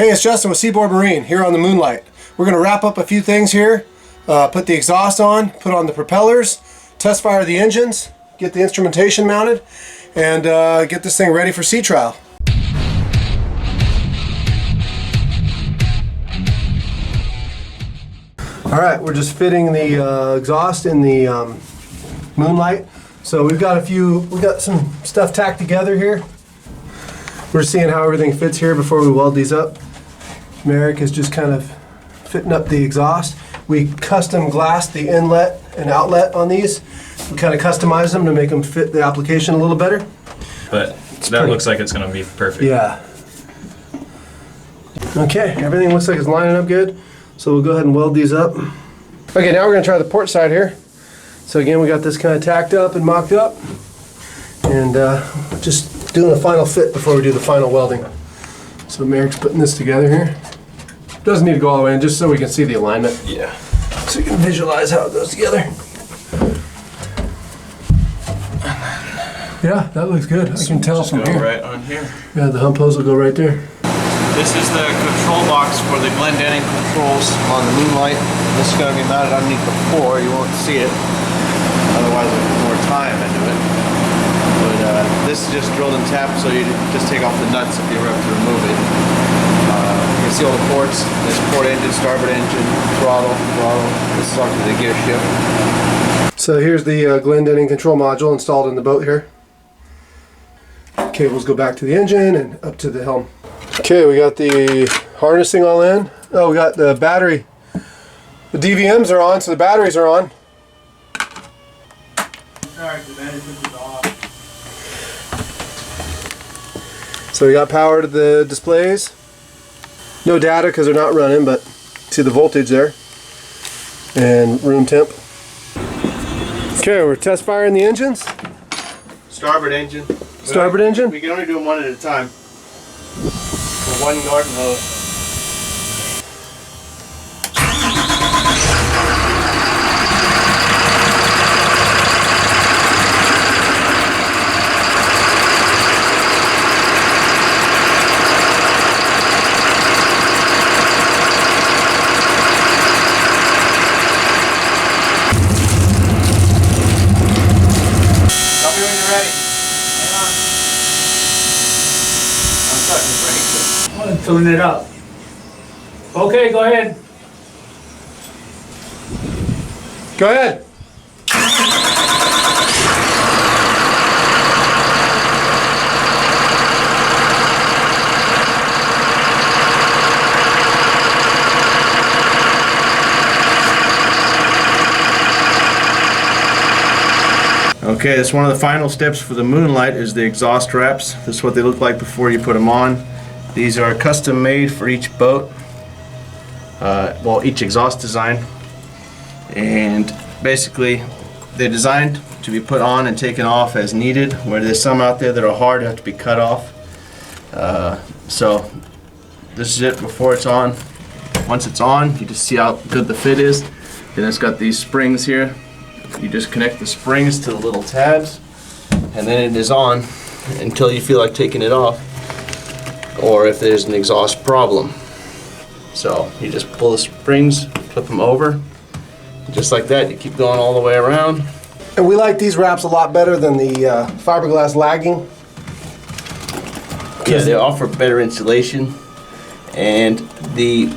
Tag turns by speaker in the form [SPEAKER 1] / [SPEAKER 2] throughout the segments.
[SPEAKER 1] Hey, it's Justin with Seaboard Marine here on the Moonlight. We're going to wrap up a few things here, put the exhaust on, put on the propellers, test fire the engines, get the instrumentation mounted, and get this thing ready for sea trial. Alright, we're just fitting the exhaust in the Moonlight. So we've got some stuff tacked together here. We're seeing how everything fits here before we weld these up. Merrick is just kind of fitting up the exhaust. We custom glassed the inlet and outlet on these. We kind of customized them to make them fit the application a little better.
[SPEAKER 2] But that looks like it's going to be perfect.
[SPEAKER 1] Yeah. Okay, everything looks like it's lining up good. So we'll go ahead and weld these up. Okay, now we're going to try the port side here. So again, we got this kind of tacked up and mocked up. And just doing a final fit before we do the final welding. So Merrick's putting this together here. Doesn't need to go all the way in, just so we can see the alignment.
[SPEAKER 2] Yeah.
[SPEAKER 1] So you can visualize how it goes together. Yeah, that looks good. I can tell from here.
[SPEAKER 2] Right on here.
[SPEAKER 1] Yeah, the hump hose will go right there.
[SPEAKER 3] This is the control box for the Glendenning controls on the Moonlight. This is going to be mounted underneath the floor. You won't see it. Otherwise, we'll put more time into it. But this is just drilled and tapped, so you just take off the nuts if you ever have to remove it. You can see all the ports. There's port engine, starboard engine, throttle. This is actually the gear shift.
[SPEAKER 1] So here's the Glendenning control module installed in the boat here. Cables go back to the engine and up to the helm. Okay, we got the harnessing all in. Oh, we got the battery. The DVMs are on, so the batteries are on.
[SPEAKER 3] Alright, the battery is off.
[SPEAKER 1] So we got power to the displays. No data because they're not running, but see the voltage there. And room temp. Okay, we're test firing the engines.
[SPEAKER 3] Starboard engine.
[SPEAKER 1] Starboard engine?
[SPEAKER 3] We can only do them one at a time. One garden hose. Tell me when you're ready. Hang on. I'm starting to break.
[SPEAKER 4] Filling it up. Okay, go ahead.
[SPEAKER 1] Go ahead.
[SPEAKER 3] Okay, that's one of the final steps for the Moonlight is the exhaust wraps. This is what they look like before you put them on. These are custom made for each boat, well, each exhaust design, and basically they're designed to be put on and taken off as needed, where there's some out there that are hard, have to be cut off. So this is it before it's on. Once it's on, you just see how good the fit is. Then it's got these springs here. You just connect the springs to the little tabs, and then it is on until you feel like taking it off, or if there's an exhaust problem. So you just pull the springs, flip them over, just like that. You keep going all the way around.
[SPEAKER 1] And we like these wraps a lot better than the fiberglass lagging.
[SPEAKER 3] Yeah, they offer better insulation, and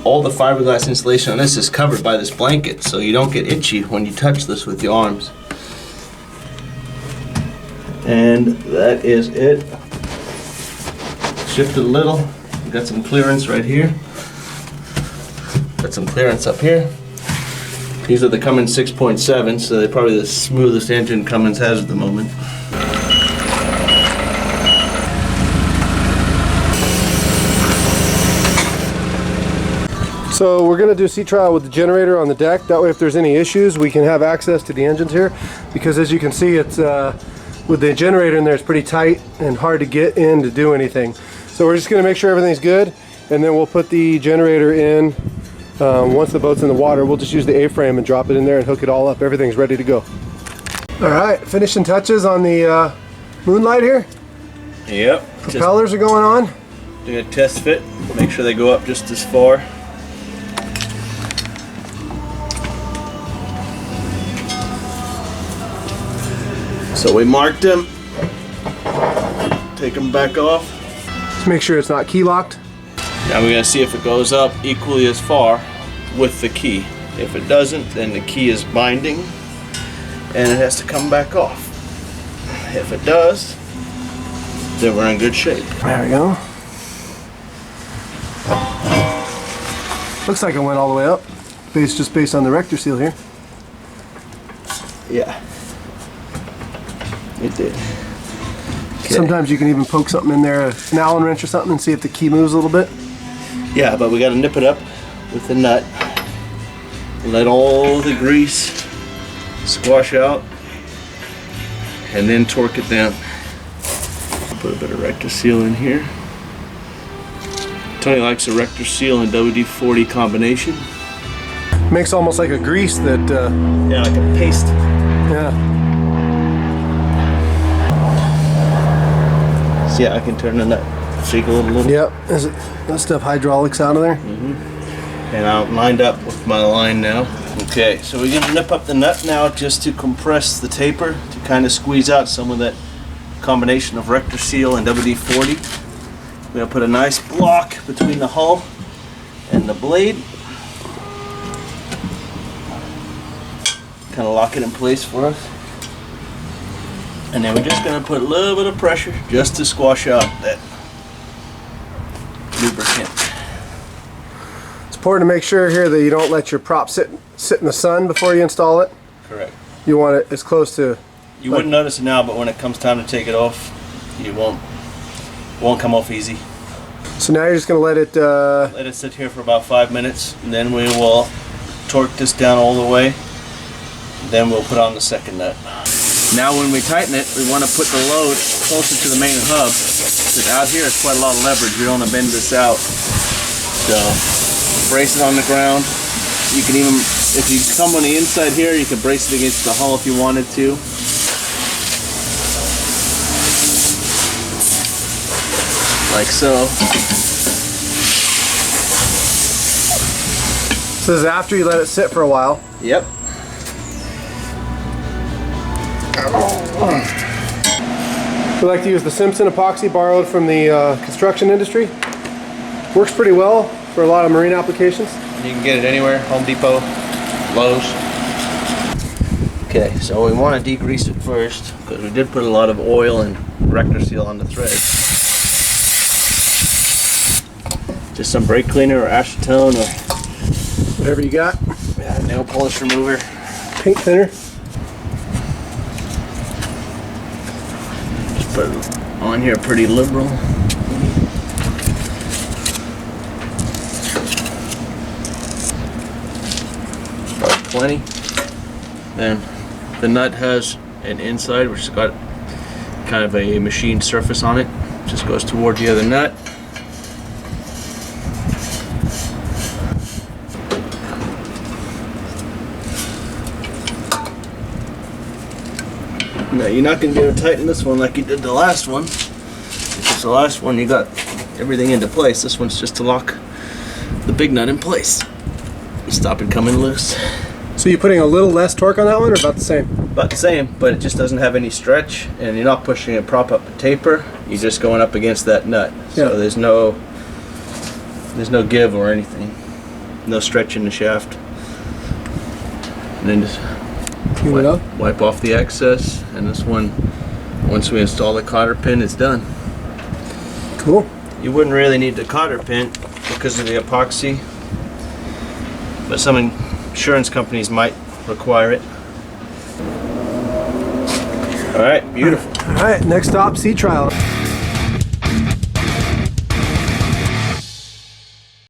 [SPEAKER 3] all the fiberglass insulation on this is covered by this blanket, so you don't get itchy when you touch this with your arms. And that is it. Shift it a little. We've got some clearance right here. Got some clearance up here. These are the Cummins 6.7, so they're probably the smoothest engine Cummins has at the moment.
[SPEAKER 1] So we're going to do sea trial with the generator on the deck. That way if there's any issues we can have access to the engines here, because as you can see it's with the generator in there it's pretty tight and hard to get in to do anything. So we're just going to make sure everything's good, and then we'll put the generator in once the boat's in the water. We'll just use the A-frame and drop it in there and hook it all up. Everything's ready to go. Alright, finishing touches on the Moonlight here.
[SPEAKER 2] Yep.
[SPEAKER 1] Propellers are going on.
[SPEAKER 3] Doing a test fit, make sure they go up just as far. So we marked them, take them back off.
[SPEAKER 1] Just make sure it's not key locked.
[SPEAKER 3] Now we're gonna see if it goes up equally as far with the key. If it doesn't, then the key is binding and it has to come back off. If it does, then we're in good shape.
[SPEAKER 1] There we go. Looks like it went all the way up. Just based on the rector seal here.
[SPEAKER 3] Yeah, it did. Okay.
[SPEAKER 1] Sometimes you can even poke something in there, an Allen wrench or something, and see if the key moves a little bit.
[SPEAKER 3] Yeah, but we gotta nip it up with the nut. Let all the grease squash out and then torque it down. Put a bit of rector seal in here. Tony likes a rector seal and WD-40 combination.
[SPEAKER 1] Makes almost like a grease that,
[SPEAKER 3] Yeah, like a paste.
[SPEAKER 1] yeah.
[SPEAKER 3] So yeah, I can turn the nut, shake a little.
[SPEAKER 1] Yep, that stuff hydraulics out of there.
[SPEAKER 3] And I'm lined up with my line now. Okay, so we're gonna nip up the nut now just to compress the taper, to kind of squeeze out some of that combination of rector seal and WD-40. We're gonna put a nice block between the hull and the blade. Kind of lock it in place for us. And then we're just gonna put a little bit of pressure just to squash out that lubricant.
[SPEAKER 1] It's important to make sure here that you don't let your prop sit in the sun before you install it.
[SPEAKER 3] Correct.
[SPEAKER 1] You want it as close to,
[SPEAKER 3] You wouldn't notice it now, but when it comes time to take it off, you won't come off easy.
[SPEAKER 1] so now you're just gonna let it,
[SPEAKER 3] Let it sit here for about 5 minutes, and then we will torque this down all the way. Then we'll put on the second nut. Now when we tighten it, we want to put the load closer to the main hub. Because out here is quite a lot of leverage. We don't want to bend this out. So brace it on the ground. You can even, if you come on the inside here, you can brace it against the hull if you wanted to. Like so.
[SPEAKER 1] this is after you let it sit for a while.
[SPEAKER 3] Yep.
[SPEAKER 1] We like to use the Simpson epoxy borrowed from the construction industry. Works pretty well for a lot of marine applications.
[SPEAKER 3] You can get it anywhere, Home Depot, Lowe's. Okay, so we want to degrease it first because we did put a lot of oil and rector seal on the thread. Just some brake cleaner or acetone or
[SPEAKER 1] Whatever you got.
[SPEAKER 3] nail polish remover.
[SPEAKER 1] Paint thinner.
[SPEAKER 3] Just put it on here pretty liberal. About 20. Then the nut has an inside which has got kind of a machined surface on it. Just goes toward the other nut. Now you're not going to be able to tighten this one like you did the last one. Because the last one you got everything into place. This one's just to lock the big nut in place. Stop it coming loose.
[SPEAKER 1] So you're putting a little less torque on that one or about the same?
[SPEAKER 3] About the same, but it just doesn't have any stretch and you're not pushing it prop up a taper. You're just going up against that nut. So
[SPEAKER 1] Yeah.
[SPEAKER 3] there's no give or anything. No stretch in the shaft. And then just
[SPEAKER 1] Clean it up.
[SPEAKER 3] wipe off the excess, and this one, once we install the cotter pin, it's done.
[SPEAKER 1] Cool.
[SPEAKER 3] You wouldn't really need the cotter pin because of the epoxy, but some insurance companies might require it. All right, beautiful.
[SPEAKER 1] All right, next stop, sea trial.